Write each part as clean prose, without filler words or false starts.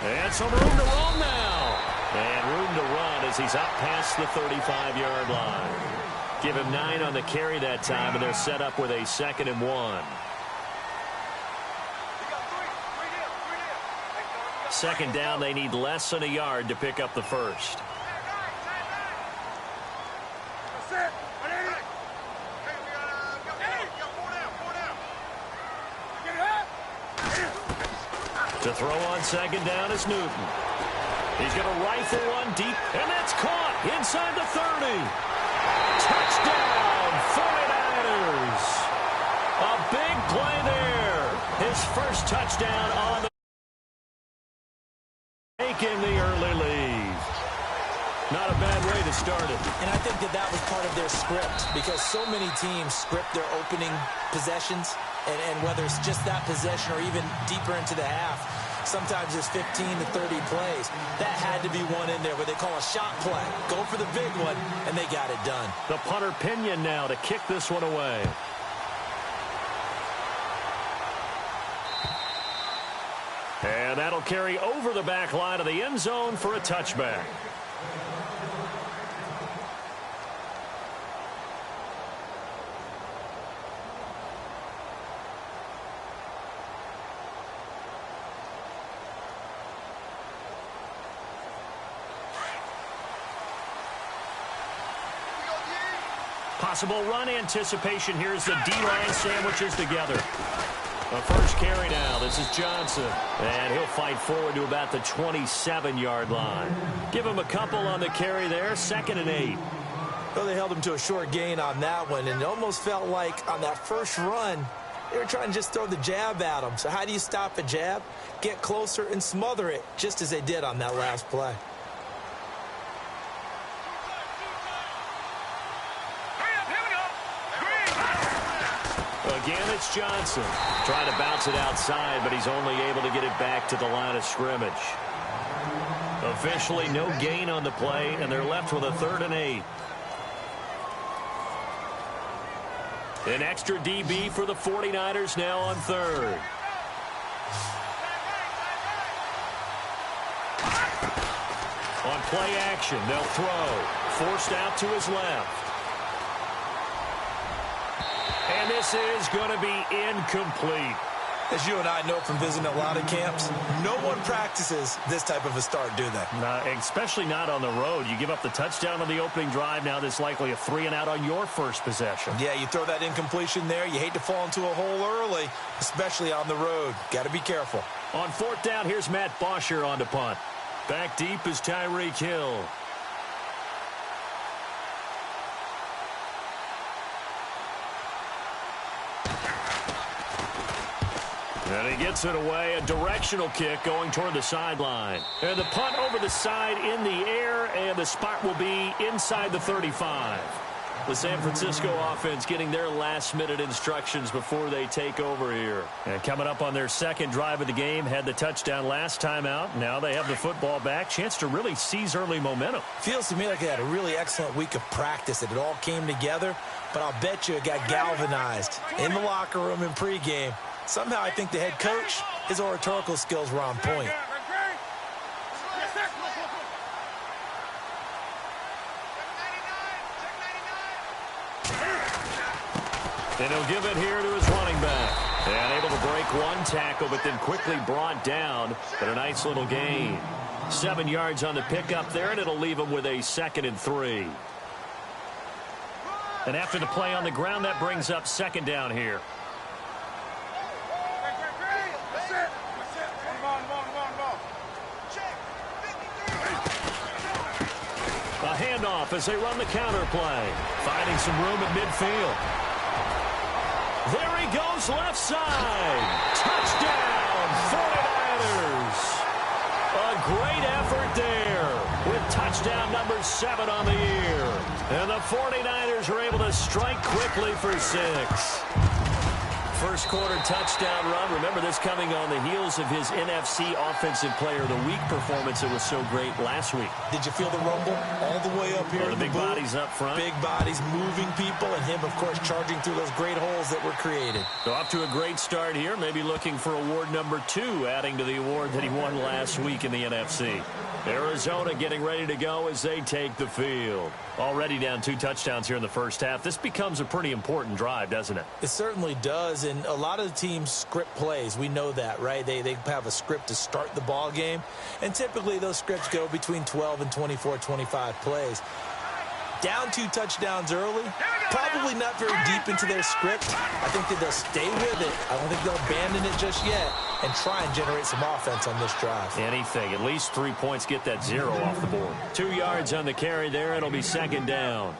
And some room to roam now. And room to run as he's up past the 35-yard line. Give him 9 on the carry that time, and they're set up with a 2nd and 1. Second down, they need less than a yard to pick up the first. To throw on second down is Newton. He's going to rifle one deep, and that's caught inside the 30. Touchdown, 49ers. A big play there. His first touchdown on the taking the early lead. Not a bad way to start it. And I think that was part of their script, because so many teams script their opening possessions, and whether it's just that possession or even deeper into the half, sometimes it's 15 to 30 plays. That had to be one in there where they call a shot play. Go for the big one, and they got it done. The punter Pinion now to kick this one away. And that'll carry over the back line of the end zone for a touchback. Possible run anticipation here as the D-line sandwiches together. The first carry now. This is Johnson. And he'll fight forward to about the 27-yard line. Give him a couple on the carry there. 2nd and 8. Well, they held him to a short gain on that one, and it almost felt like on that first run, they were trying to just throw the jab at him. So how do you stop a jab? Get closer and smother it, just as they did on that last play. Again, it's Johnson. Trying to bounce it outside, but he's only able to get it back to the line of scrimmage. Officially no gain on the play, and they're left with a 3rd and 8. An extra DB for the 49ers now on 3rd. On play action, they'll throw. Forced out to his left. And this is going to be incomplete. As you and I know from visiting a lot of camps, no one practices this type of a start, do they? Especially not on the road. You give up the touchdown on the opening drive. Now there's likely a 3-and-out on your first possession. Yeah, you throw that incompletion there. You hate to fall into a hole early, especially on the road. Got to be careful. On 4th down, here's Matt Bosher on to punt. Back deep is Tyreek Hill. And he gets it away, a directional kick going toward the sideline. And the punt over the side in the air, and the spot will be inside the 35. The San Francisco offense getting their last-minute instructions before they take over here. And coming up on their second drive of the game, had the touchdown last time out. Now they have the football back. Chance to really seize early momentum. Feels to me like they had a really excellent week of practice. It all came together, but I'll bet you it got galvanized in the locker room in pregame. Somehow I think the head coach, his oratorical skills were on point. And he'll give it here to his running back. And able to break one tackle, but then quickly brought down. But a nice little gain. 7 yards on the pickup there, and it'll leave him with a 2nd and 3. And after the play on the ground, that brings up 2nd down here. A handoff as they run the counter play. Finding some room at midfield. There he goes left side. Touchdown, 49ers. A great effort there with touchdown number 7 on the year. And the 49ers are able to strike quickly for 6. First quarter touchdown run. Remember, this coming on the heels of his NFC Offensive Player of the Week performance that was so great last week. Did you feel the rumble all the way up here? The big bodies up front. Big bodies moving people, and him, of course, charging through those great holes that were created. So off to a great start here. Maybe looking for award number 2, adding to the award that he won last week in the NFC. Arizona getting ready to go as they take the field. Already down 2 touchdowns here in the first half. This becomes a pretty important drive, doesn't it? It certainly does, and a lot of the teams script plays. We know that, right? They have a script to start the ball game, and typically those scripts go between 12 and 24, 25 plays. Down 2 touchdowns early, probably not very deep into their script. I think that they'll stay with it. I don't think they'll abandon it just yet and try and generate some offense on this drive. Anything. At least 3 points, get that 0 off the board. 2 yards on the carry there. It'll be second down.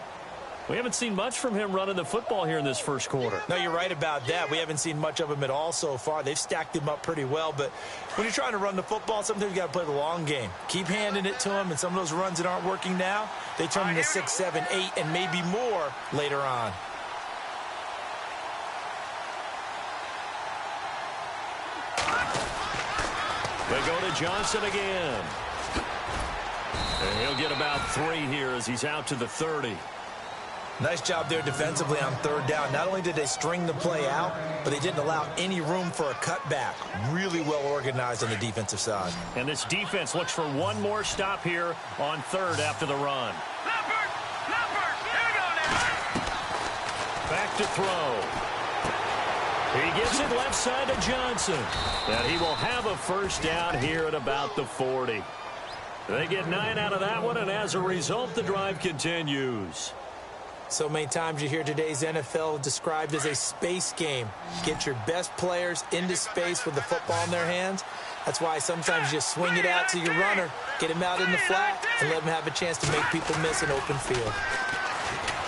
We haven't seen much from him running the football here in this first quarter. No, you're right about that. We haven't seen much of him at all so far. They've stacked him up pretty well, but when you're trying to run the football, sometimes you got to play the long game. Keep handing it to him, and some of those runs that aren't working now, they turn into 6, 7, 8, and maybe more later on. They go to Johnson again. And he'll get about 3 here as he's out to the 30. Nice job there defensively on third down. Not only did they string the play out, but they didn't allow any room for a cutback. Really well organized on the defensive side. And this defense looks for one more stop here on third after the run. Back to throw. He gives it left side to Johnson. And he will have a first down here at about the 40. They get 9 out of that one, and as a result, the drive continues. So many times you hear today's NFL described as a space game. Get your best players into space with the football in their hands. That's why sometimes you swing it out to your runner, get him out in the flat, and let him have a chance to make people miss an open field.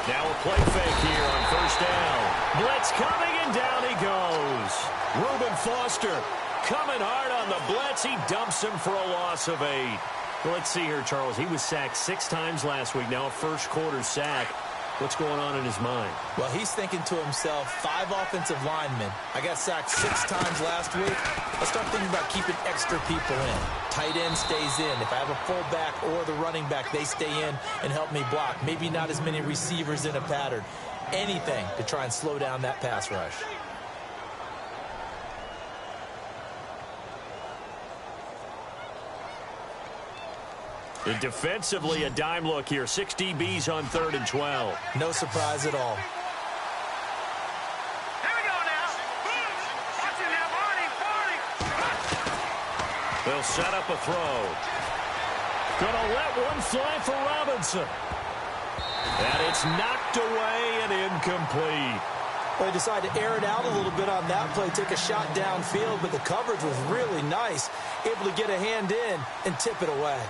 Now a play fake here on first down. Blitz coming, and down he goes. Reuben Foster coming hard on the blitz. He dumps him for a loss of 8. Well, let's see here, Charles. He was sacked 6 times last week. Now a first quarter sack. What's going on in his mind? Well, he's thinking to himself, 5 offensive linemen. I got sacked 6 times last week. Let's start thinking about keeping extra people in. Tight end stays in. If I have a fullback or the running back, they stay in and help me block. Maybe not as many receivers in a pattern. Anything to try and slow down that pass rush. And defensively, a dime look here. 6 DBs on 3rd and 12. No surprise at all. Here we go now. Watch it now, Barney. They'll set up a throw. Gonna let one fly for Robinson. And it's knocked away and incomplete. Well, they decided to air it out a little bit on that play, take a shot downfield, but the coverage was really nice. Able to get a hand in and tip it away.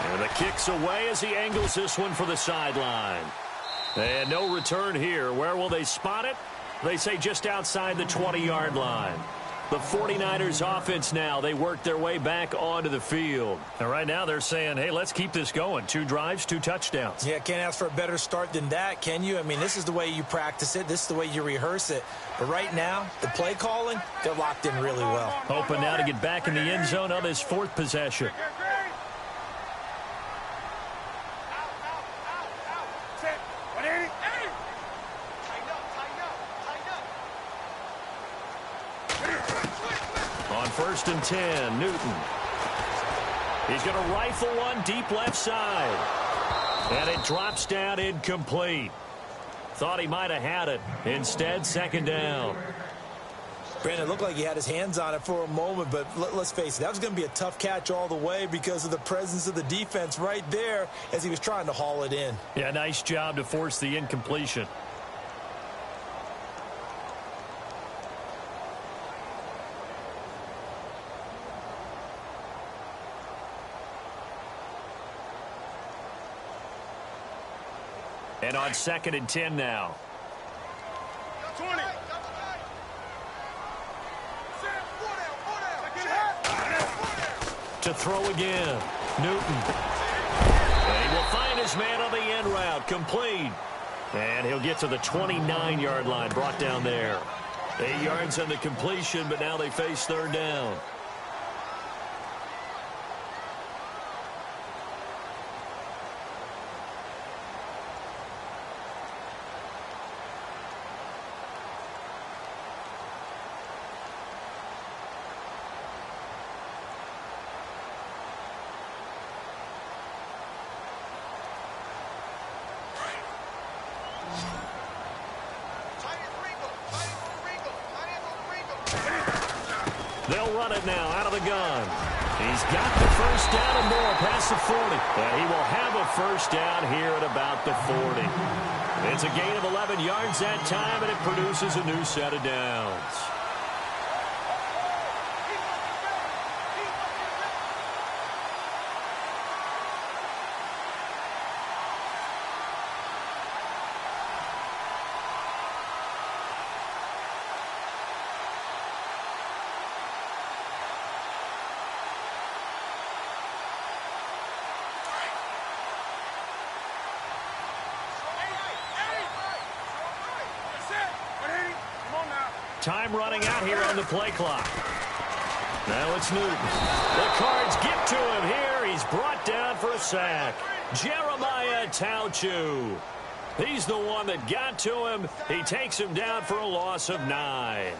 And the kick's away as he angles this one for the sideline. And no return here. Where will they spot it? They say just outside the 20-yard line. The 49ers offense now, they work their way back onto the field. And right now they're saying, hey, let's keep this going. 2 drives, 2 touchdowns. Yeah, can't ask for a better start than that, can you? I mean, this is the way you practice it. This is the way you rehearse it. But right now, the play calling, they're locked in really well. Hoping now to get back in the end zone on his 4th possession. On 1st and 10, Newton. He's going to rifle one deep left side. And it drops down incomplete. Thought he might have had it. Instead, 2nd down. Brandon, it looked like he had his hands on it for a moment, but let's face it, that was going to be a tough catch all the way because of the presence of the defense right there as he was trying to haul it in. Yeah, nice job to force the incompletion. And on 2nd and 10 now. 20. To throw again. Newton. And he will find his man on the end route, complete. And he'll get to the 29-yard line, brought down there. 8 yards on the completion, but now they face third down. They'll run it now out of the gun. He's got the first down and more past the 40. And he will have a first down here at about the 40. It's a gain of 11 yards that time, and it produces a new set of downs. Time running out here on the play clock. Now it's Newton. The Cards get to him here. He's brought down for a sack. Jeremiah Tauchu. He's the one that got to him. He takes him down for a loss of 9.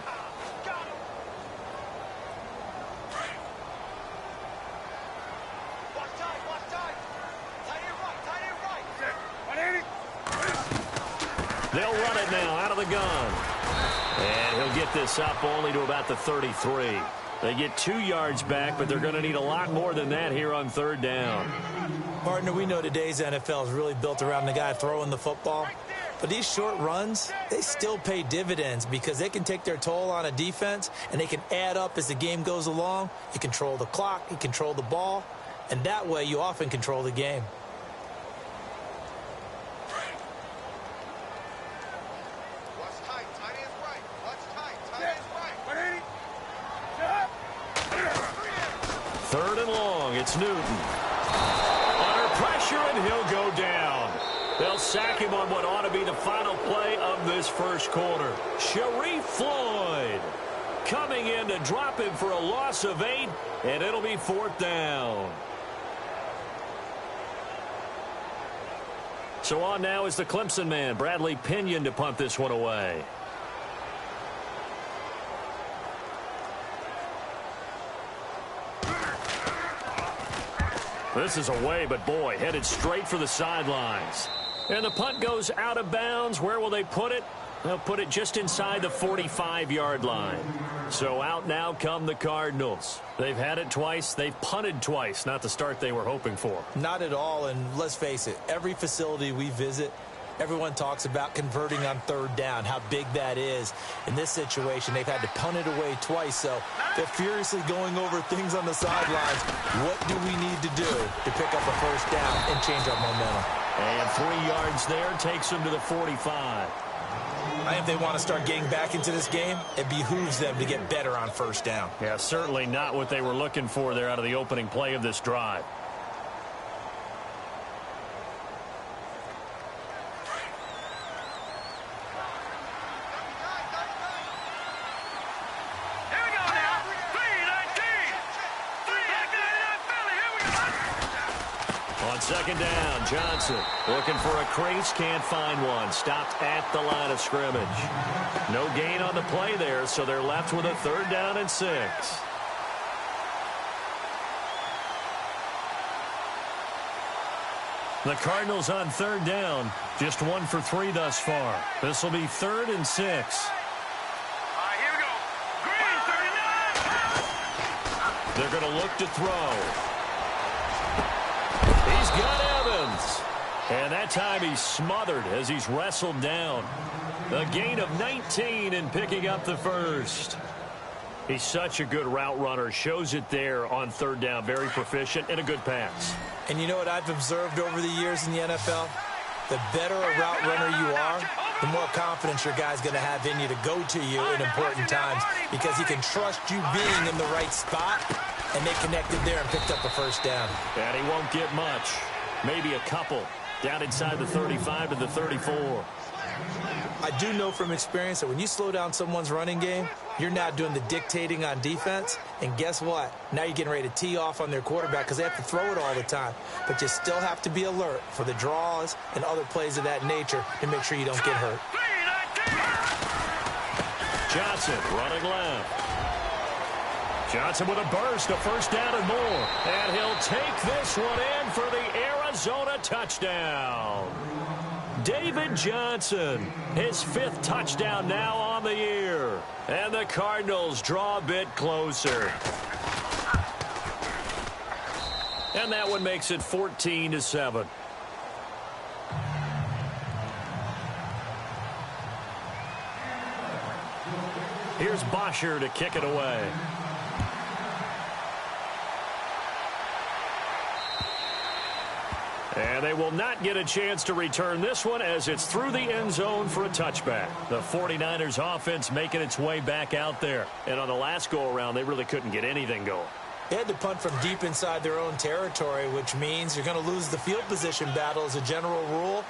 They'll run it now out of the gun. And he'll get this up only to about the 33. They get 2 yards back, but they're going to need a lot more than that here on third down. Partner, we know today's NFL is really built around the guy throwing the football. But these short runs, they still pay dividends because they can take their toll on a defense, and they can add up as the game goes along. You control the clock, you control the ball, and that way you often control the game. Third and long, it's Newton. Under pressure, and he'll go down. They'll sack him on what ought to be the final play of this first quarter. Sharif Floyd coming in to drop him for a loss of 8, and it'll be fourth down. So on now is the Clemson man, Bradley Pinion, to punt this one away. This is away, but boy, headed straight for the sidelines. And the punt goes out of bounds. Where will they put it? They'll put it just inside the 45-yard line. So out now come the Cardinals. They've had it twice. They've punted twice. Not the start they were hoping for. Not at all, and let's face it, every facility we visit, everyone talks about converting on third down, how big that is. In this situation, they've had to punt it away twice, so they're furiously going over things on the sidelines. What do we need to do to pick up a first down and change our momentum? And 3 yards there takes them to the 45. I think if they want to start getting back into this game, it behooves them to get better on first down. Yeah, certainly not what they were looking for there out of the opening play of this drive. Second down, Johnson looking for a crease, can't find one. Stopped at the line of scrimmage. No gain on the play there, so they're left with a third down and 6. The Cardinals on third down, just 1 for 3 thus far. This will be 3rd and 6. Here we go. Green, 39. They're going to look to throw. He's got Evans. And that time he's smothered as he's wrestled down. A gain of 19 in picking up the first. He's such a good route runner. Shows it there on third down. Very proficient and a good pass. And you know what I've observed over the years in the NFL? The better a route runner you are, the more confidence your guy's going to have in you to go to you in important times because he can trust you being in the right spot. And they connected there and picked up the first down. And he won't get much. maybe a couple. Down inside the 35 to the 34. I do know from experience that when you slow down someone's running game, you're now doing the dictating on defense. And guess what? Now you're getting ready to tee off on their quarterback because they have to throw it all the time. But you still have to be alert for the draws and other plays of that nature to make sure you don't get hurt. Johnson running left. Johnson with a burst, a first down and more. And he'll take this one in for the Arizona touchdown. David Johnson, his 5th touchdown now on the year. And the Cardinals draw a bit closer. And that one makes it 14-7. Here's Bosher to kick it away. And they will not get a chance to return this one as it's through the end zone for a touchback. The 49ers offense making its way back out there. And on the last go-around, they really couldn't get anything going. They had to punt from deep inside their own territory, which means you're going to lose the field position battle as a general rule.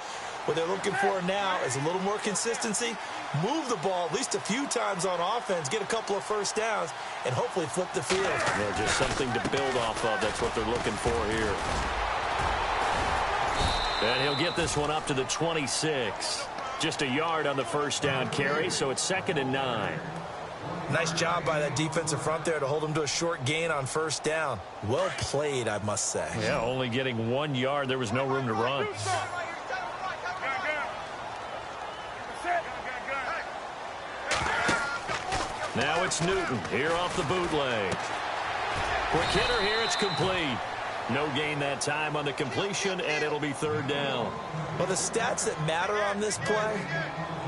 What they're looking for now is a little more consistency, move the ball at least a few times on offense, get a couple of first downs, and hopefully flip the field. Yeah, just something to build off of. That's what they're looking for here. And he'll get this one up to the 26. Just a yard on the first down carry, so it's 2nd and 9. Nice job by that defensive front there to hold him to a short gain on first down. Well played, I must say. Yeah, only getting 1 yard. There was no room to run. Now it's Newton here off the bootleg. Quick hitter here, it's complete. No gain that time on the completion, and it'll be 3rd down. Well, the stats that matter on this play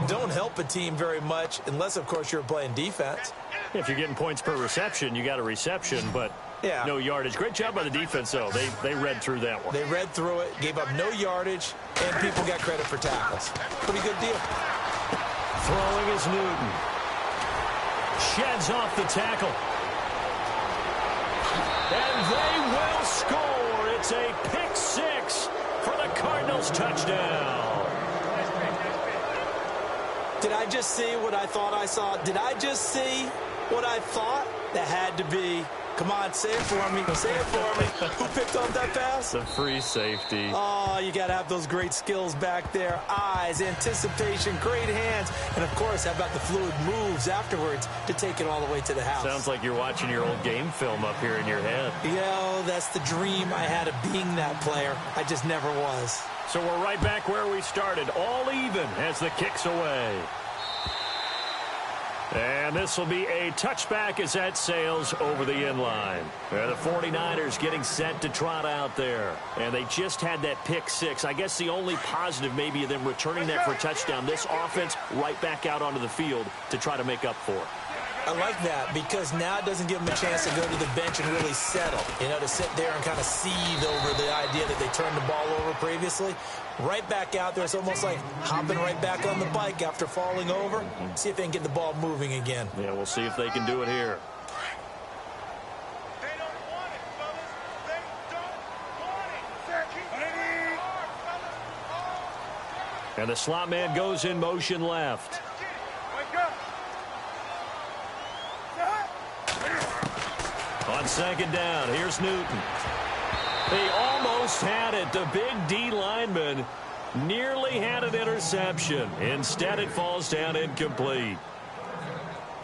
don't help a team very much unless, of course, you're playing defense. If you're getting points per reception, you got a reception, but no yardage. Great job by the defense, though. They read through that one. They read through it, gave up no yardage, and people got credit for tackles. Pretty good deal. Throwing is Newton. Sheds off the tackle. And they will score. It's a pick 6 for the Cardinals touchdown. Did I just see what I thought I saw? Did I just see what I thought? That had to be. Come on, say it for me. Say it for me. Who picked up that pass? The free safety. Oh, you got to have those great skills back there. Eyes, anticipation, great hands. And, of course, how about the fluid moves afterwards to take it all the way to the house? Sounds like you're watching your old game film up here in your head. That's the dream I had of being that player. I just never was. So we're right back where we started. All even as the kick's away. And this will be a touchback as that sails over the end line. The 49ers getting set to trot out there. And they just had that pick 6. I guess the only positive maybe of them returning that for a touchdown. This offense right back out onto the field to try to make up for it. I like that because now it doesn't give them a chance to go to the bench and really settle. To sit there and kind of seethe over the idea that they turned the ball over previously. Right back out there. It's almost like hopping right back on the bike after falling over. See if they can get the ball moving again. Yeah, we'll see if they can do it here. They don't want it, fellas. They don't want it. And the slot man goes in motion left. Wake up. On 2nd down, here's Newton. They almost had it. The big D lineman nearly had an interception. Instead, it falls down incomplete.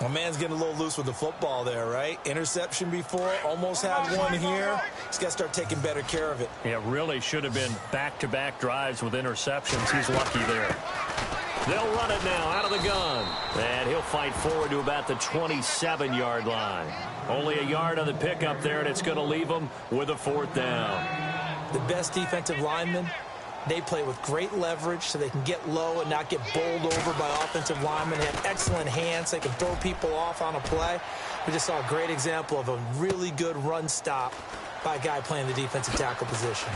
My man's getting a little loose with the football there, right? Interception before, almost had one here. He's got to start taking better care of it. It really should have been back-to-back drives with interceptions. He's lucky there. They'll run it now out of the gun. And he'll fight forward to about the 27-yard line. Only a yard on the pickup there, and it's going to leave them with a 4th down. The best defensive linemen, they play with great leverage so they can get low and not get bowled over by offensive linemen. They have excellent hands. They can throw people off on a play. We just saw a great example of a really good run stop by a guy playing the defensive tackle position.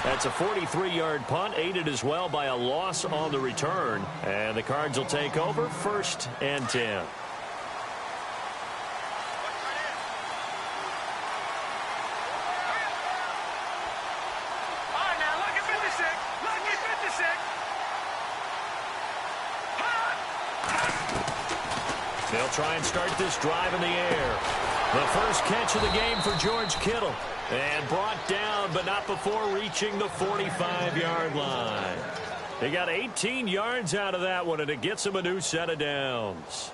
That's a 43-yard punt, aided as well by a loss on the return. And the Cards will take over 1st and 10. They'll try and start this drive in the air. The first catch of the game for George Kittle. And brought down, but not before reaching the 45-yard line. They got 18 yards out of that one, and it gets them a new set of downs.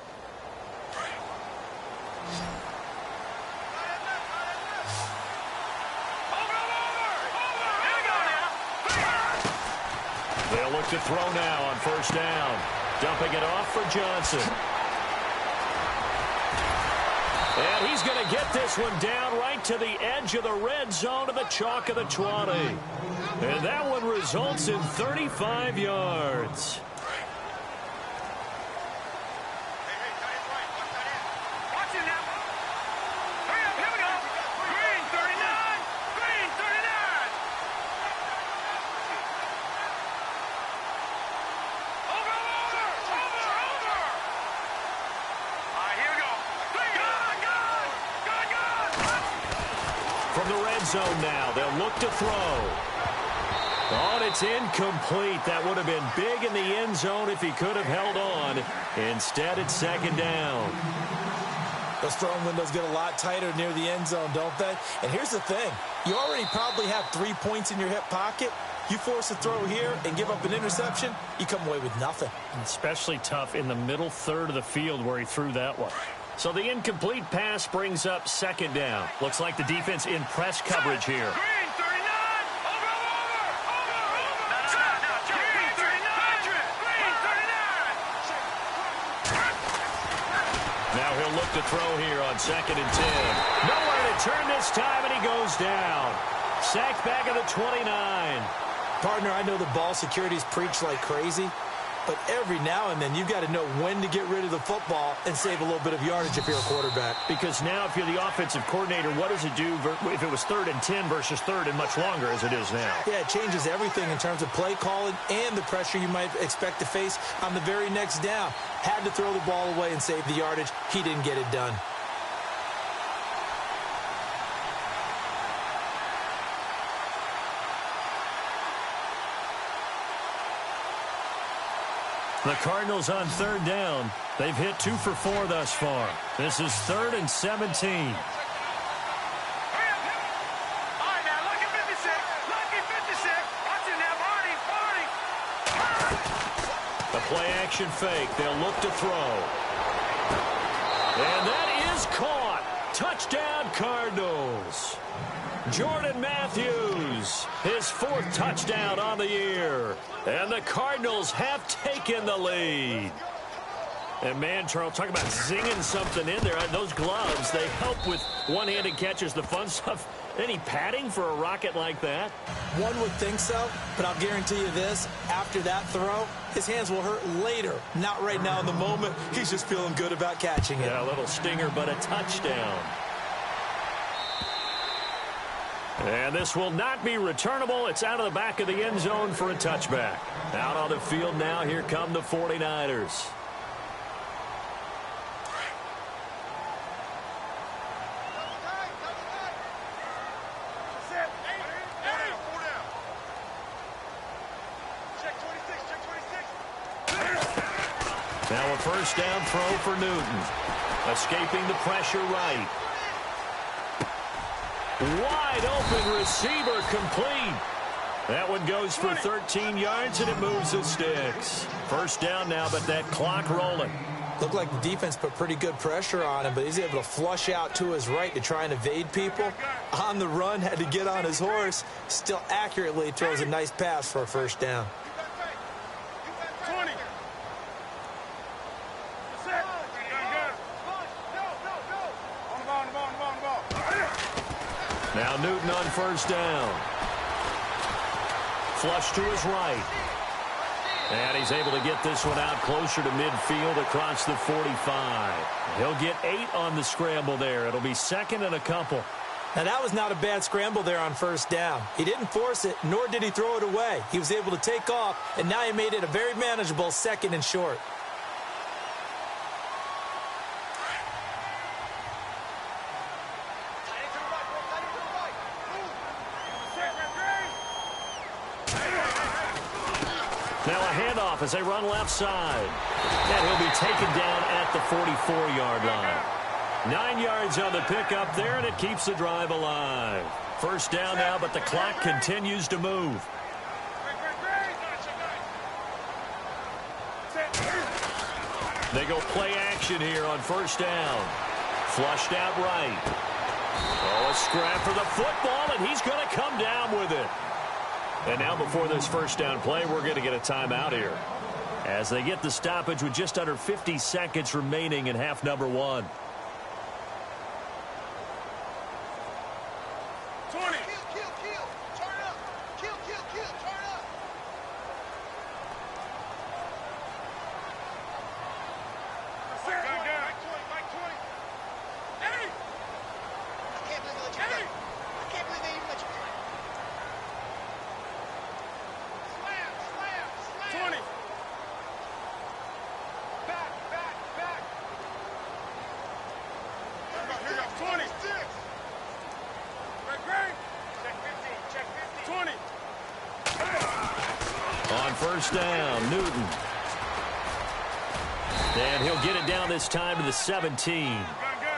They'll look to throw now on first down. Dumping it off for Johnson. And he's going to get this one down right to the edge of the red zone to the chalk of the 20. And that one results in 35 yards. Zone now. They'll look to throw. Oh, and it's incomplete. That would have been big in the end zone if he could have held on. Instead, it's second down. Those throwing windows get a lot tighter near the end zone, don't they? And here's the thing. You already probably have 3 points in your hip pocket. You force a throw here and give up an interception, you come away with nothing. Especially tough in the middle third of the field where he threw that one. So the incomplete pass brings up second down. Looks like the defense in press coverage here. Green, 39. Over. Green, 39. Green, 39. Now he'll look to throw here on second and 10. Nowhere to turn this time, and he goes down. Sacked back at the 29. Partner, I know the ball security's preached like crazy, but every now and then you've got to know when to get rid of the football and save a little bit of yardage if you're a quarterback. Because now if you're the offensive coordinator, what does it do if it was 3rd and 10 versus 3rd and much longer as it is now? Yeah, it changes everything in terms of play calling and the pressure you might expect to face on the very next down. Had to throw the ball away and save the yardage. He didn't get it done. The Cardinals on 3rd down. They've hit 2 for 4 thus far. This is 3rd and 17. All right, now, lucky 56. Lucky 56. Watch it now, Barney. The play action fake. They'll look to throw. And that is caught. Touchdown, Cardinals. Jordan Matthews, his 4th touchdown on the year. And the Cardinals have taken the lead. And, man, Charles, talk about zinging something in there. Those gloves, they help with one-handed catches, the fun stuff. Any padding for a rocket like that? One would think so, but I'll guarantee you this. After that throw, his hands will hurt later. Not right now in the moment. He's just feeling good about catching it. Yeah, a little stinger, but a touchdown. And this will not be returnable. It's out of the back of the end zone for a touchback. Out on the field now, here come the 49ers. Now a first down throw for Newton. Escaping the pressure right. Wide open receiver complete. That one goes for 13 yards, and it moves the sticks. First down now, but that clock rolling. Looked like the defense put pretty good pressure on him, but he's able to flush out to his right to try and evade people. On the run, had to get on his horse. Still accurately throws a nice pass for a first down. 20. Now Newton on first down. Flush to his right. And he's able to get this one out closer to midfield across the 45. He'll get 8 on the scramble there. It'll be second and a couple. Now, that was not a bad scramble there on first down. He didn't force it, nor did he throw it away. He was able to take off, and now he made it a very manageable second and short. Now a handoff as they run left side. And he'll be taken down at the 44-yard line. 9 yards on the pickup there, and it keeps the drive alive. First down now, but the clock continues to move. They go play action here on first down. Flushed out right. Oh, a scrap for the football, and he's going to come down with it. And now before this first down play, we're going to get a timeout here, as they get the stoppage with just under 50 seconds remaining in half number 1. 20. Kill. Turn up. Kill. Turn up. Mike 20. Eddie! I can't believe they let you play. I can't believe they even let you play. Slam. 20. Back. Here you go. 20. Great. Check 15. 20. On first down, Newton. And he'll get it down this time to the 17.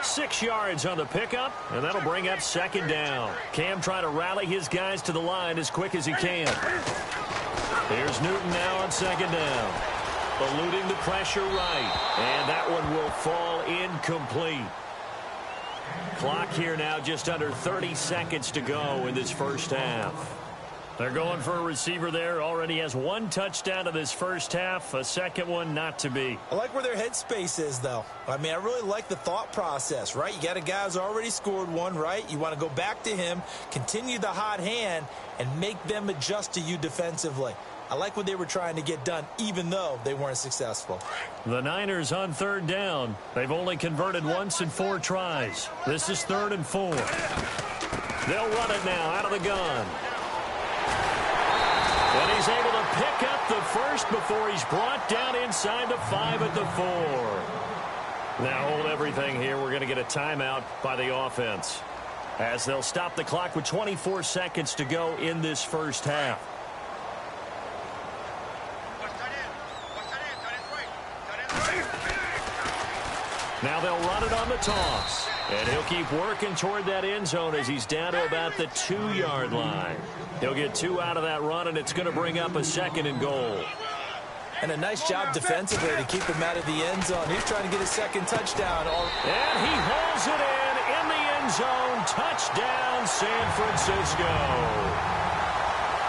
6 yards on the pickup, and that'll bring up second down. Cam trying to rally his guys to the line as quick as he can. Here's Newton now on second down. Eluding the pressure right, and that one will fall incomplete. Clock here now just under 30 seconds to go in this first half. They're going for a receiver there. Already has 1 touchdown in this first half. A second one not to be. I like where their headspace is, though. I mean, I really like the thought process, right? You got a guy who's already scored one, right? You want to go back to him, continue the hot hand, and make them adjust to you defensively. I like what they were trying to get done, even though they weren't successful. The Niners on third down. They've only converted once in 4 tries. This is 3rd and 4. They'll run it now out of the gun. And he's able to pick up the first before he's brought down inside the 5 at the 4. Now hold everything here. We're going to get a timeout by the offense, as they'll stop the clock with 24 seconds to go in this first half. Now they'll run it on the toss. And he'll keep working toward that end zone as he's down to about the 2-yard line. He'll get 2 out of that run, and it's going to bring up a 2nd and goal. And a nice job defensively to keep him out of the end zone. He's trying to get his 2nd touchdown. And he holds it in the end zone. Touchdown, San Francisco.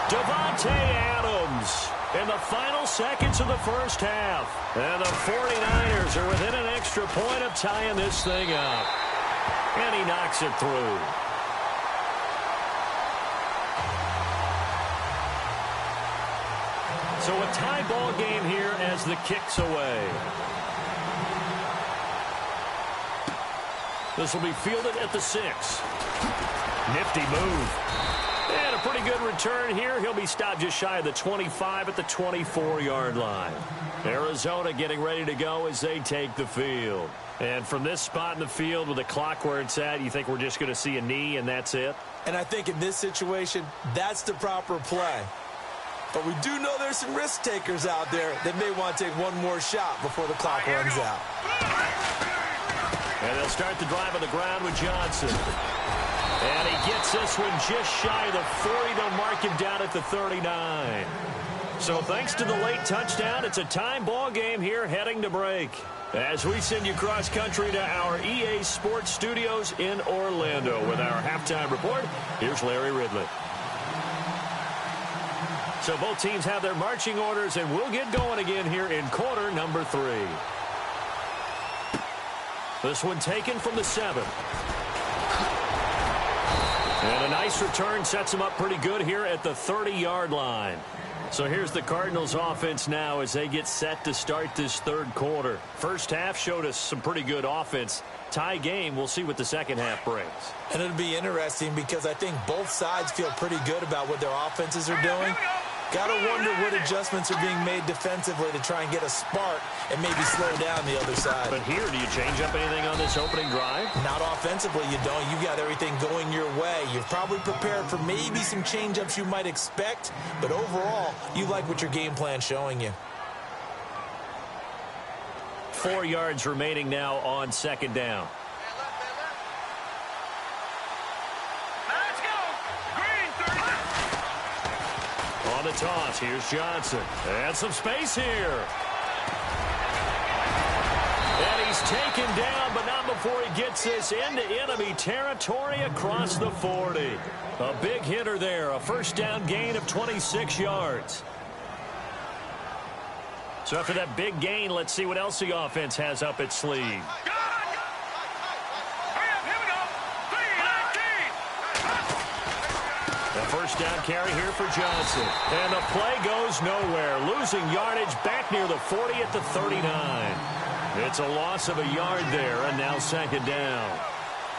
Davante Adams in the final seconds of the first half. And the 49ers are within an extra point of tying this thing up. And he knocks it through. So a tie ball game here as the kick's away. This will be fielded at the 6. Nifty move. And a pretty good return here. He'll be stopped just shy of the 25 at the 24-yard line. Arizona getting ready to go as they take the field. And from this spot in the field with the clock where it's at, you think we're just going to see a knee and that's it? And I think in this situation, that's the proper play. But we do know there's some risk takers out there that may want to take one more shot before the clock runs out. And they'll start the drive on the ground with Johnson. And he gets this one just shy of the 40. They'll mark him down at the 39. So thanks to the late touchdown, it's a time ball game here heading to break. As we send you cross country to our EA Sports Studios in Orlando with our halftime report, here's Larry Ridley. So both teams have their marching orders, and we'll get going again here in quarter number 3. This one taken from the 7. And a nice return sets him up pretty good here at the 30-yard line. So here's the Cardinals offense now as they get set to start this third quarter. First half showed us some pretty good offense. Tie game, we'll see what the second half brings. And it'll be interesting because I think both sides feel pretty good about what their offenses are doing. Got to wonder what adjustments are being made defensively to try and get a spark and maybe slow down the other side. But here, do you change up anything on this opening drive? Not offensively, you don't. You've got everything going your way. You're probably prepared for maybe some change-ups you might expect, but overall, you like what your game plan's showing you. 4 yards remaining now on second down. Let's go. Green, 30. On the toss, here's Johnson. And some space here. And he's taken down, but not before he gets this into enemy territory across the 40. A big hitter there, a first down gain of 26 yards. So after that big gain, let's see what else the offense has up its sleeve. Hurry up, here we go. 3-19. The first down carry here for Johnson. And the play goes nowhere. Losing yardage back near the 40 at the 39. It's a loss of a yard there, and now second down.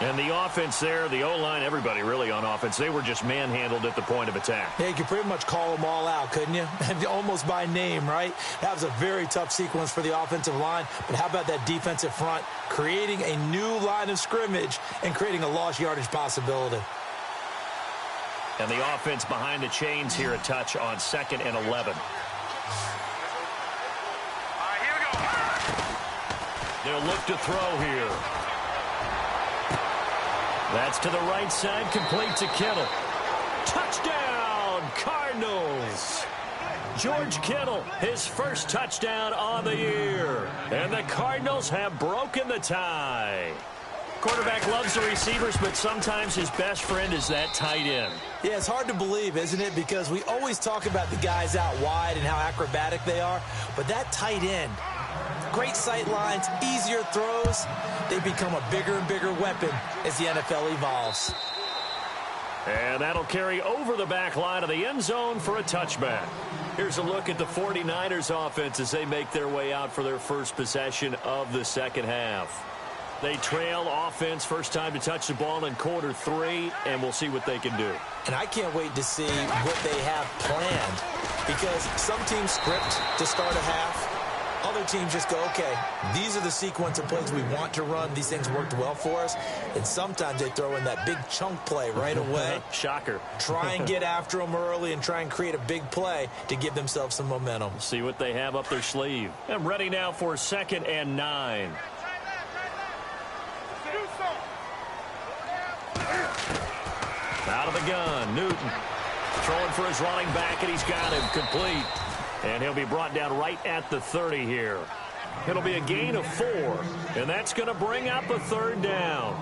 And the offense there, the O-line, everybody really on offense, they were just manhandled at the point of attack. Yeah, you could pretty much call them all out, couldn't you? Almost by name, right? That was a very tough sequence for the offensive line. But how about that defensive front creating a new line of scrimmage and creating a lost yardage possibility? And the offense behind the chains here a touch on 2nd and 11. All right, here we go. They'll look to throw here. That's to the right side, complete to Kittle. Touchdown, Cardinals. George Kittle, his first touchdown on the year. And the Cardinals have broken the tie. Quarterback loves the receivers, but sometimes his best friend is that tight end. Yeah, it's hard to believe, isn't it? Because we always talk about the guys out wide and how acrobatic they are. But that tight end, great sight lines, easier throws, they become a bigger and bigger weapon as the NFL evolves. And that'll carry over the back line of the end zone for a touchback. Here's a look at the 49ers offense as they make their way out for their first possession of the second half. They trail offense, first time to touch the ball in quarter 3, and we'll see what they can do. And I can't wait to see what they have planned, because some teams script to start a half. Other teams just go, okay, these are the sequence of plays we want to run. These things worked well for us. And sometimes they throw in that big chunk play right away. Shocker. Try and get after them early and try and create a big play to give themselves some momentum. See what they have up their sleeve. I'm ready now for 2nd and 9. Out of the gun, Newton. Throwing for his running back, and he's got him complete. And he'll be brought down right at the 30 here. It'll be a gain of 4, and that's going to bring up a third down.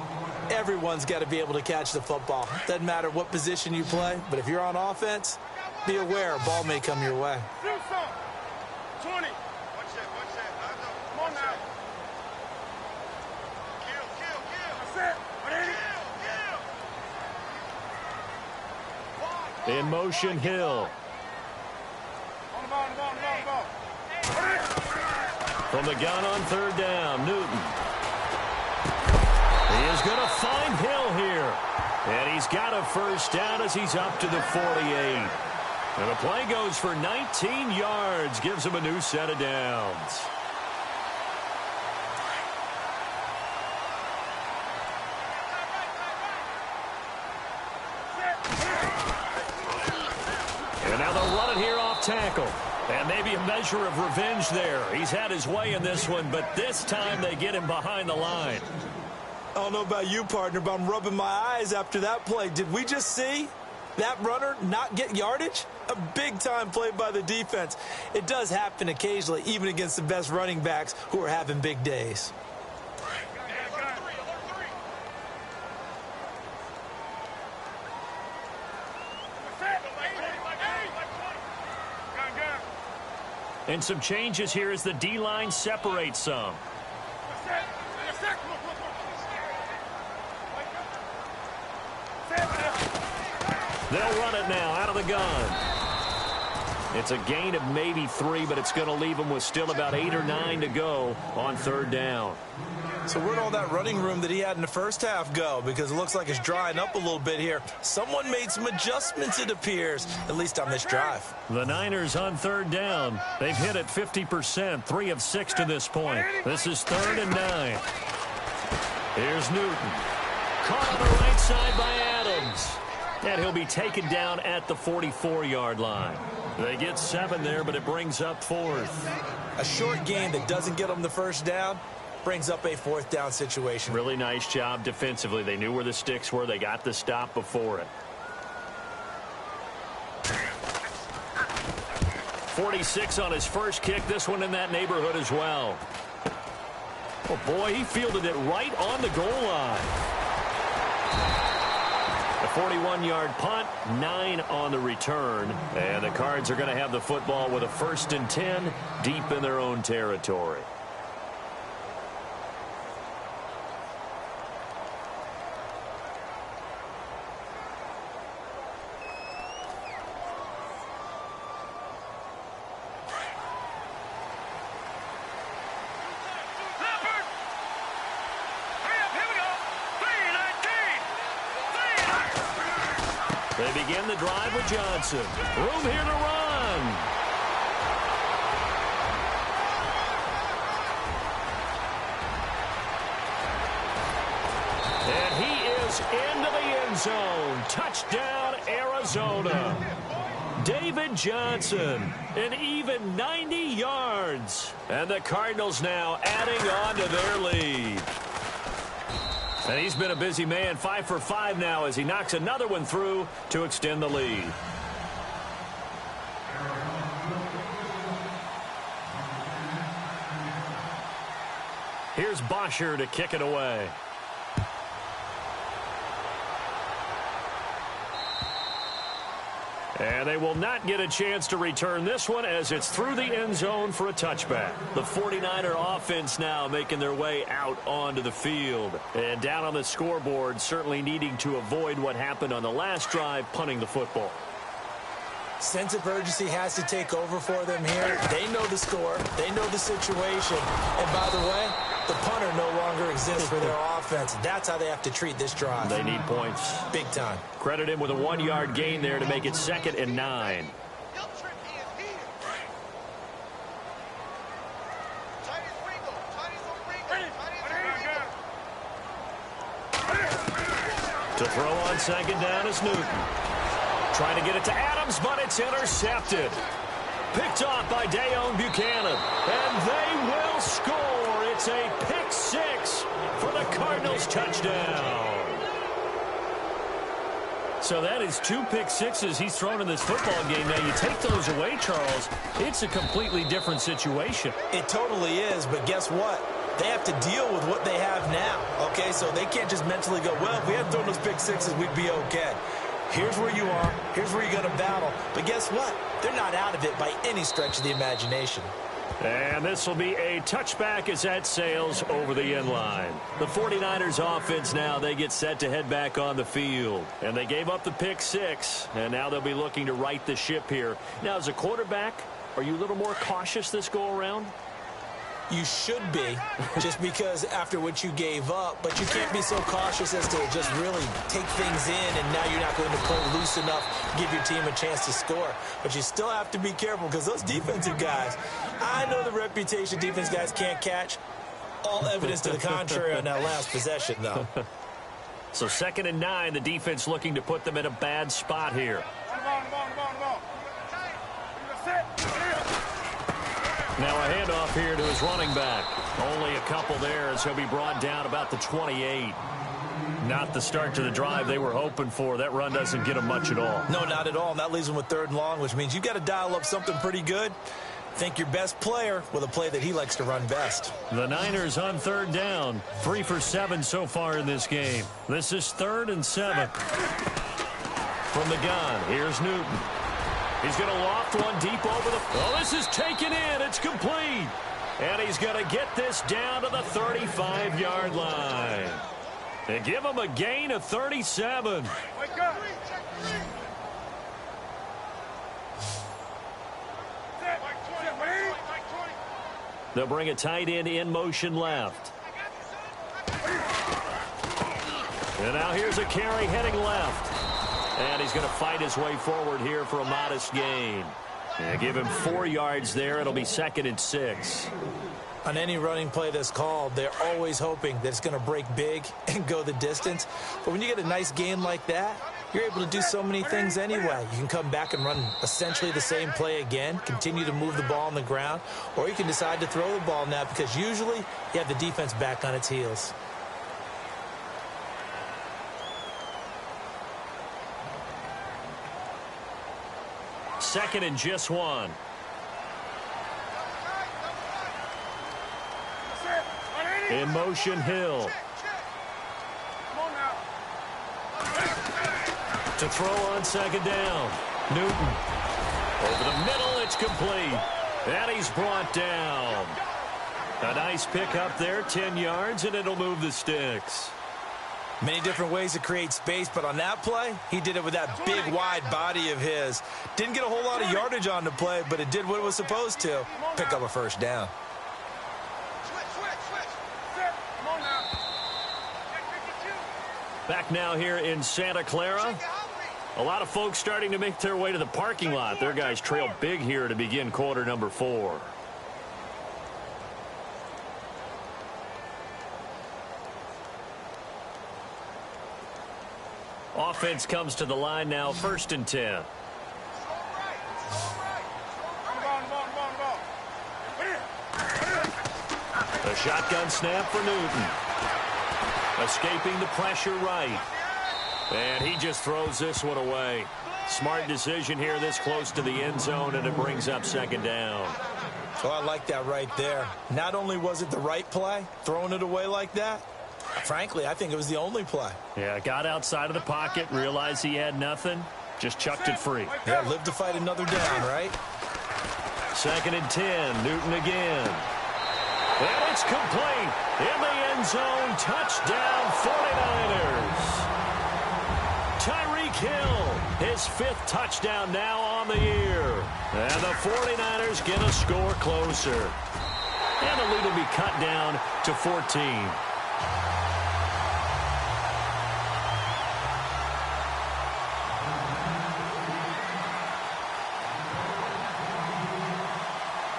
Everyone's got to be able to catch the football. Doesn't matter what position you play, but if you're on offense, be aware a ball may come your way. 20. Watch that. Come on now. Kill. That's it. In motion, Hill. On the ball. From the gun on third down, Newton. He is going to find Hill here. And he's got a first down as he's up to the 48. And the play goes for 19 yards, gives him a new set of downs. And now they'll run it here off tackle. And maybe a measure of revenge there. He's had his way in this one, but this time they get him behind the line. I don't know about you, partner, but I'm rubbing my eyes after that play. Did we just see that runner not get yardage? A big-time play by the defense. It does happen occasionally, even against the best running backs who are having big days. And some changes here as the D-line separates some. They'll run it now out of the gun. It's a gain of maybe 3, but it's going to leave them with still about 8 or 9 to go on 3rd down. So where'd all that running room that he had in the first half go? Because it looks like it's drying up a little bit here. Someone made some adjustments, it appears, at least on this drive. The Niners on 3rd down. They've hit it 50%, 3 of 6 to this point. This is 3rd and 9. Here's Newton. Caught on the right side by Adams. And he'll be taken down at the 44-yard line. They get 7 there, but it brings up 4th. A short gain that doesn't get them the first down brings up a 4th down situation. Really nice job defensively. They knew where the sticks were. They got the stop before it. 46 on his first kick. This one in that neighborhood as well. Oh, boy, he fielded it right on the goal line. A 41-yard punt, 9 on the return. And the Cards are going to have the football with a 1st and 10 deep in their own territory. They begin the drive with Johnson. Room here to run. And he is into the end zone. Touchdown, Arizona. David Johnson, an even 90 yards. And the Cardinals now adding on to their lead. And he's been a busy man, 5 for 5 now as he knocks another one through to extend the lead. Here's Bosher to kick it away. And they will not get a chance to return this one as it's through the end zone for a touchback. The 49er offense now making their way out onto the field. And down on the scoreboard, certainly needing to avoid what happened on the last drive, punting the football. Sense of urgency has to take over for them here. They know the score. They know the situation. And by the way, the punter no longer exists for their offense. That's how they have to treat this drive. They need points. Big time. Credit him with a 1-yard gain there to make it 2nd and 9. To throw on 2nd down is Newton. Trying to get it to Adams, but it's intercepted. Picked off by Deone Bucannon. And they will score. It's a pick 6 for the Cardinals touchdown. So that is 2 pick sixes he's thrown in this football game. Now, you take those away, Charles, it's a completely different situation. It totally is, but guess what? They have to deal with what they have now, okay? So they can't just mentally go, well, if we hadn't thrown those pick sixes, we'd be okay. Here's where you are. Here's where you got to battle. But guess what? They're not out of it by any stretch of the imagination. And this will be a touchback as that sails over the end line. The 49ers offense now, they get set to head back on the field. And they gave up the pick 6, and now they'll be looking to right the ship here. Now, as a quarterback, are you a little more cautious this go-around? You should be, just because after what you gave up, but you can't be so cautious as to just really take things in, and now you're not going to play loose enough to give your team a chance to score. But you still have to be careful because those defensive guys, I know the reputation defense guys can't catch. All evidence to the contrary on that last possession, though. So 2nd and 9, the defense looking to put them in a bad spot here. Now a handoff here to his running back. Only a couple there as he'll be brought down about the 28. Not the start to the drive they were hoping for. That run doesn't get them much at all. No, not at all. And that leaves them with 3rd and long, which means you've got to dial up something pretty good. Think your best player with a play that he likes to run best. The Niners on 3rd down. 3 for 7 so far in this game. This is 3rd and 7. From the gun, here's Newton. He's going to loft one deep over the... Oh, this is taken in. It's complete. And he's going to get this down to the 35-yard line. And give him a gain of 37. They'll bring a tight end in motion left. And now here's a carry heading left. And he's going to fight his way forward here for a modest gain. And give him 4 yards there. It'll be 2nd and 6. On any running play that's called, they're always hoping that it's going to break big and go the distance. But when you get a nice gain like that, you're able to do so many things anyway. You can come back and run essentially the same play again, continue to move the ball on the ground, or you can decide to throw the ball now because usually you have the defense back on its heels. Second and just 1. In motion, Hill. To throw on 2nd down. Newton. Over the middle, it's complete. And he's brought down. A nice pick up there, 10 yards, and it'll move the sticks. Many different ways to create space, but on that play, he did it with that big, wide body of his. Didn't get a whole lot of yardage on the play, but it did what it was supposed to. Pick up a first down. Back now here in Santa Clara. A lot of folks starting to make their way to the parking lot. Their guys trail big here to begin quarter number 4. Offense comes to the line now, 1st and 10. A shotgun snap for Newton. Escaping the pressure right. And he just throws this one away. Smart decision here this close to the end zone, and it brings up 2nd down. Oh, I like that right there. Not only was it the right play, throwing it away like that, frankly, I think it was the only play. Yeah, got outside of the pocket, realized he had nothing, just chucked it free. Yeah, live to fight another down, right? 2nd and 10, Newton again. And it's complete. In the end zone, touchdown 49ers. Tyreek Hill, his 5th touchdown now on the year. And the 49ers get a score closer. And the lead will be cut down to 14.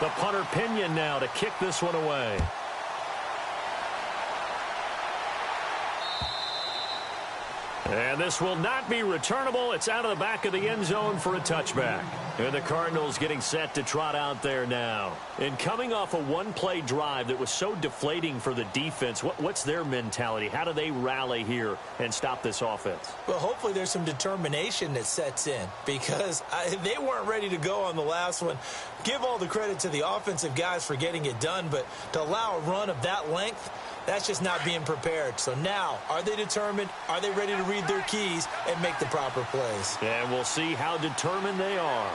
The punter Pinion now to kick this one away. And this will not be returnable. It's out of the back of the end zone for a touchback. And the Cardinals getting set to trot out there now. And coming off a one-play drive that was so deflating for the defense, what's their mentality? How do they rally here and stop this offense? Well, hopefully there's some determination that sets in because they weren't ready to go on the last one. Give all the credit to the offensive guys for getting it done, but to allow a run of that length, that's just not being prepared. So now, are they determined? Are they ready to read their keys and make the proper plays? And we'll see how determined they are.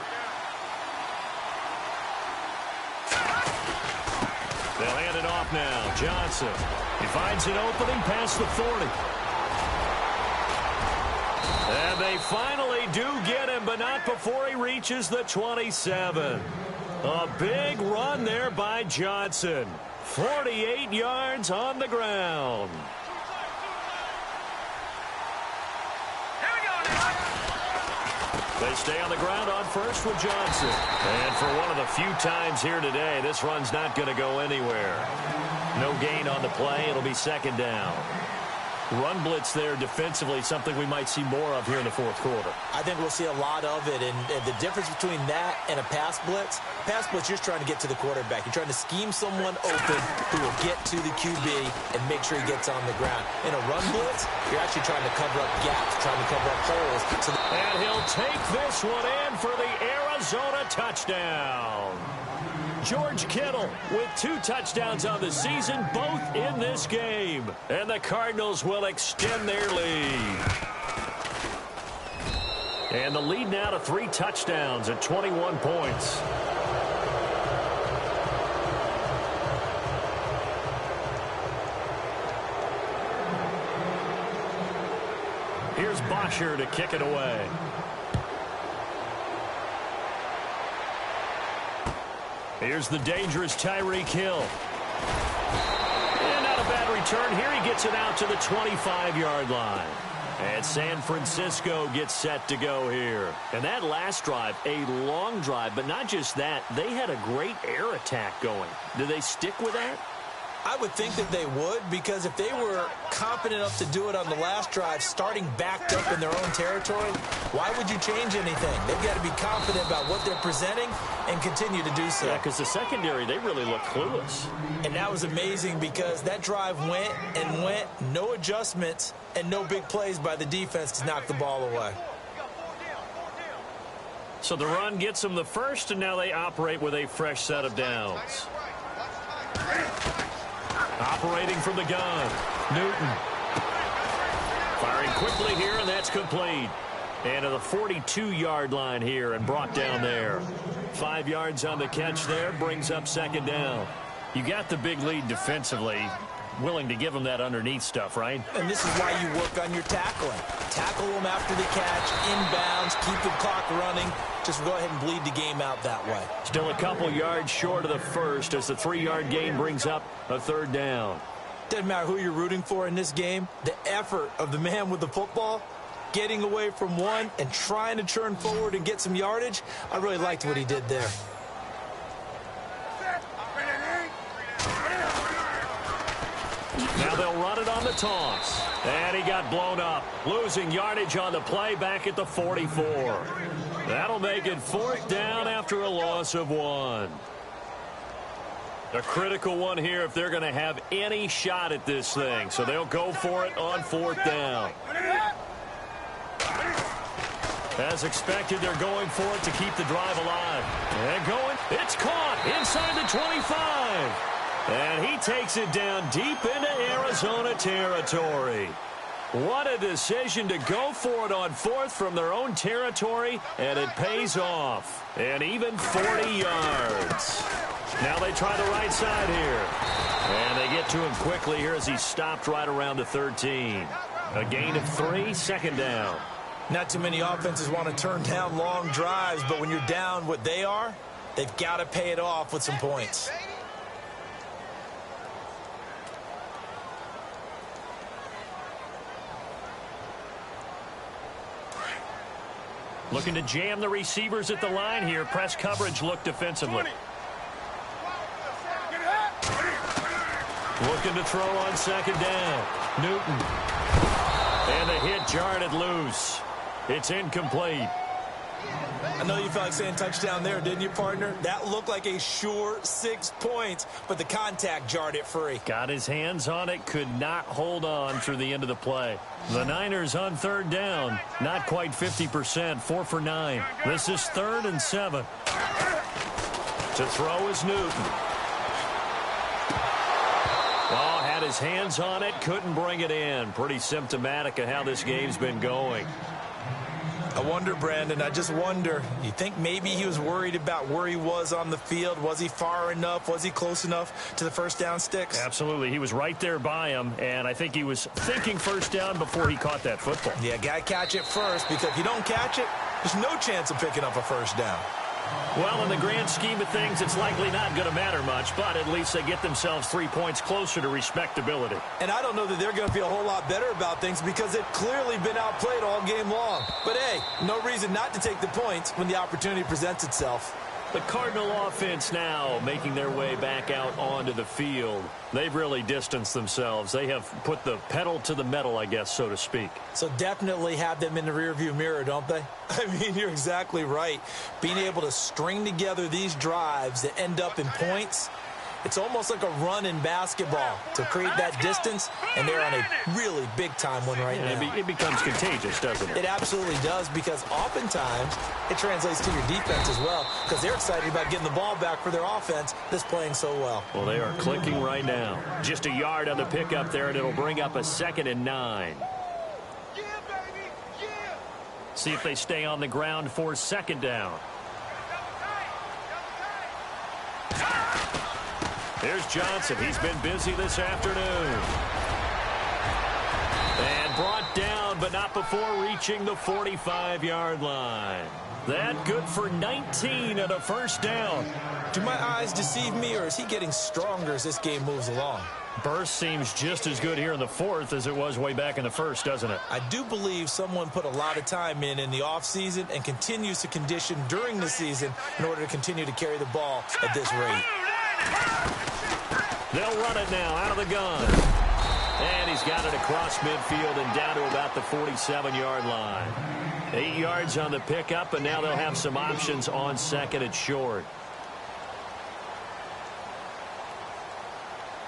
They'll hand it off now. Johnson. He finds an opening past the 40. And they finally do get him, but not before he reaches the 27. A big run there by Johnson. 48 yards on the ground. They stay on the ground on first with Johnson. And for one of the few times here today, this run's not going to go anywhere. No gain on the play. It'll be 2nd down. Run blitz there defensively, something we might see more of here in the 4th quarter. I think we'll see a lot of it, and the difference between that and a pass blitz, you're just trying to get to the quarterback. You're trying to scheme someone open who will get to the QB and make sure he gets on the ground. In a run blitz, you're actually trying to cover up gaps, trying to cover up holes. And he'll take this one in for the Arizona touchdown. George Kittle with 2 touchdowns on the season, both in this game. And the Cardinals will extend their lead. And the lead now to 3 touchdowns at 21 points. Here's Bosher to kick it away. Here's the dangerous Tyreek Hill. And not a bad return here. He gets it out to the 25-yard line. And San Francisco gets set to go here. And that last drive, a long drive, but not just that. They had a great air attack going. Do they stick with that? I would think that they would, because if they were confident enough to do it on the last drive, starting backed up in their own territory, why would you change anything? They've got to be confident about what they're presenting and continue to do so. Yeah, because the secondary, they really look clueless. And that was amazing because that drive went and went, no adjustments, and no big plays by the defense to knock the ball away. So the run gets them the first, and now they operate with a fresh set of downs. Operating from the gun, Newton. Firing quickly here, and that's complete. And to the 42-yard line here and brought down there. 5 yards on the catch there, brings up second down. You got the big lead defensively. Willing to give them that underneath stuff, right? And this is why you work on your tackling. Tackle them after the catch, inbounds, keep the clock running. Just go ahead and bleed the game out that way. Still a couple yards short of the first as the 3-yard gain brings up a third down. Doesn't matter who you're rooting for in this game. The effort of the man with the football, getting away from one and trying to turn forward and get some yardage, I really liked what he did there. Now they'll run it on the toss. And he got blown up. Losing yardage on the play back at the 44. That'll make it fourth down after a loss of 1. A critical one here if they're going to have any shot at this thing. So they'll go for it on fourth down. As expected, they're going for it to keep the drive alive. And going. It's caught inside the 25. And he takes it down deep into Arizona territory. What a decision to go for it on fourth from their own territory, and it pays off. And even 40 yards. Now they try the right side here. And they get to him quickly here as he stopped right around the 13. A gain of 3, second down. Not too many offenses want to turn down long drives, but when you're down what they are, they've got to pay it off with some points. Looking to jam the receivers at the line here. Press coverage look defensively. Looking to throw on second down. Newton. And the hit jarred it loose. It's incomplete. I know you felt like saying touchdown there, didn't you, partner? That looked like a sure 6 points, but the contact jarred it free. Got his hands on it, could not hold on through the end of the play. The Niners on third down, not quite 50%, 4 for 9. This is 3rd and 7. To throw is Newton. Oh, had his hands on it, couldn't bring it in. Pretty symptomatic of how this game's been going. I wonder, Brandon, I just wonder, you think maybe he was worried about where he was on the field? Was he far enough? Was he close enough to the first down sticks? Absolutely. He was right there by him, and I think he was thinking first down before he caught that football. Yeah, got to catch it first, because if you don't catch it, there's no chance of picking up a first down. Well, in the grand scheme of things, it's likely not going to matter much, but at least they get themselves 3 points closer to respectability. And I don't know that they're going to feel a whole lot better about things because they've clearly been outplayed all game long. But, hey, no reason not to take the points when the opportunity presents itself. The Cardinal offense now making their way back out onto the field. They've really distanced themselves. They have put the pedal to the metal, I guess, so to speak. So definitely have them in the rearview mirror, don't they? I mean, you're exactly right. Being able to string together these drives that end up in points, it's almost like a run in basketball to create that distance, and they're on a really big-time one right now. It becomes contagious, doesn't it? It absolutely does, because oftentimes it translates to your defense as well, because they're excited about getting the ball back for their offense that's playing so well. Well, they are clicking right now. Just a yard on the pickup there, and it'll bring up a 2nd and 9. Yeah, baby, yeah. See if they stay on the ground for second down. Here's Johnson. He's been busy this afternoon. And brought down, but but not before reaching the 45-yard line. That good for 19 and a first down. Do my eyes deceive me, or is he getting stronger as this game moves along? Burst seems just as good here in the fourth as it was way back in the first, doesn't it? I do believe someone put a lot of time in the offseason and continues to condition during the season in order to continue to carry the ball at this rate. They'll run it now out of the gun. And he's got it across midfield and down to about the 47-yard line. 8 yards on the pickup, and now they'll have some options on second and short.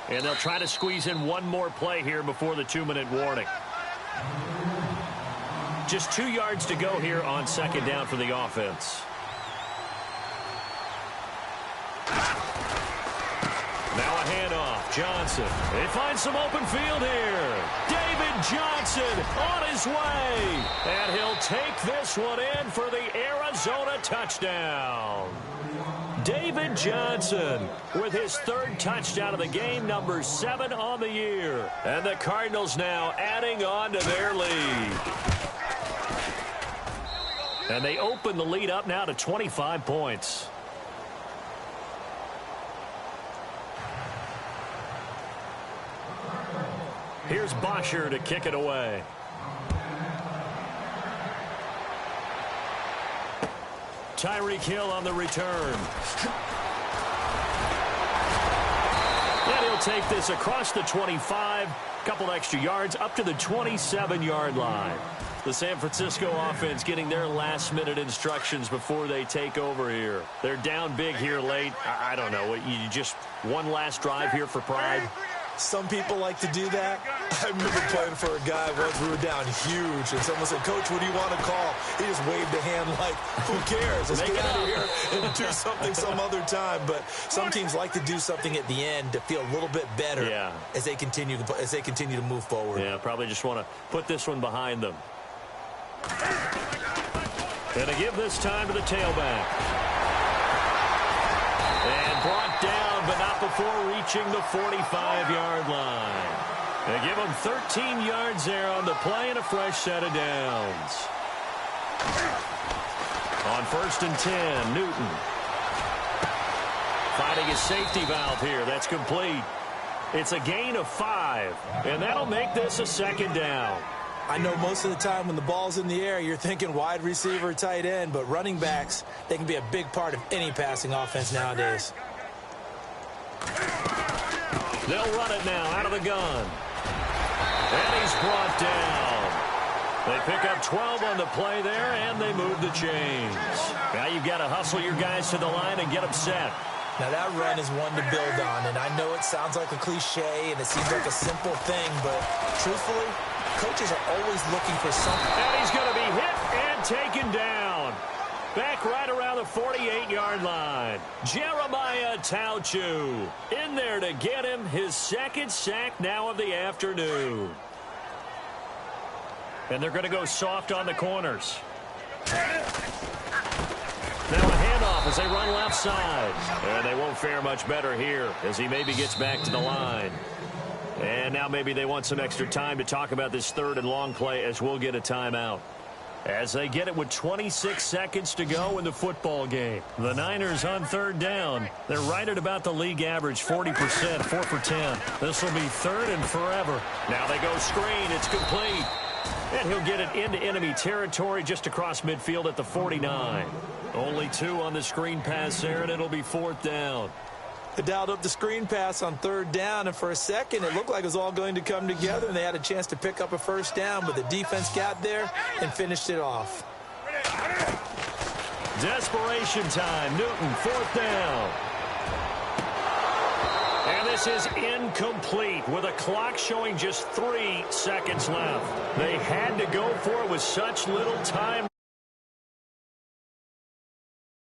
And they'll try to squeeze in one more play here before the 2-minute warning. Just 2 yards to go here on second down for the offense. Now a handoff. Johnson. They find some open field here. David Johnson on his way. And he'll take this one in for the Arizona touchdown. David Johnson with his third touchdown of the game, number 7 on the year. And the Cardinals now adding on to their lead. And they open the lead up now to 25 points. Here's Bosher to kick it away. Tyreek Hill on the return. And he'll take this across the 25, couple extra yards, up to the 27-yard line. The San Francisco offense getting their last-minute instructions before they take over here. They're down big here late. I don't know. You just one last drive here for pride. Some people like to do that. I remember playing for a guy once. We were down huge, and someone said, "Coach, what do you want to call?" He just waved a hand like, "Who cares? Let's get out of here and do something some other time." But some teams like to do something at the end to feel a little bit better as they continue to move forward. Yeah, probably just want to put this one behind them. And to give this time to the tailback. And brought down, but not before reaching the 45-yard line. They give him 13 yards there on the play and a fresh set of downs. On 1st and 10, Newton. Finding his safety valve here. That's complete. It's a gain of 5, and that'll make this a second down. I know most of the time when the ball's in the air, you're thinking wide receiver, tight end, but running backs, they can be a big part of any passing offense nowadays. They'll run it now out of the gun. And he's brought down. They pick up 12 on the play there, and they move the chains. Now you've got to hustle your guys to the line and get them set. Now that run is one to build on, and I know it sounds like a cliche, and it seems like a simple thing, but truthfully, coaches are always looking for something. And he's going to be hit and taken down. Back right around the 48-yard line. Jeremiah Tauchu in there to get him his second sack now of the afternoon. And they're going to go soft on the corners. Now a handoff as they run left side. And they won't fare much better here as he maybe gets back to the line. And now maybe they want some extra time to talk about this 3rd and long play as we'll get a timeout. As they get it with 26 seconds to go in the football game. The Niners on 3rd down. They're right at about the league average, 40%, 4 for 10. This will be 3rd and forever. Now they go screen. It's complete. And he'll get it into enemy territory just across midfield at the 49. Only 2 on the screen pass there, and it'll be 4th down. They dialed up the screen pass on 3rd down, and for a second it looked like it was all going to come together, and they had a chance to pick up a first down, but the defense got there and finished it off. Desperation time. Newton, 4th down. And this is incomplete with a clock showing just 3 seconds left. They had to go for it with such little time.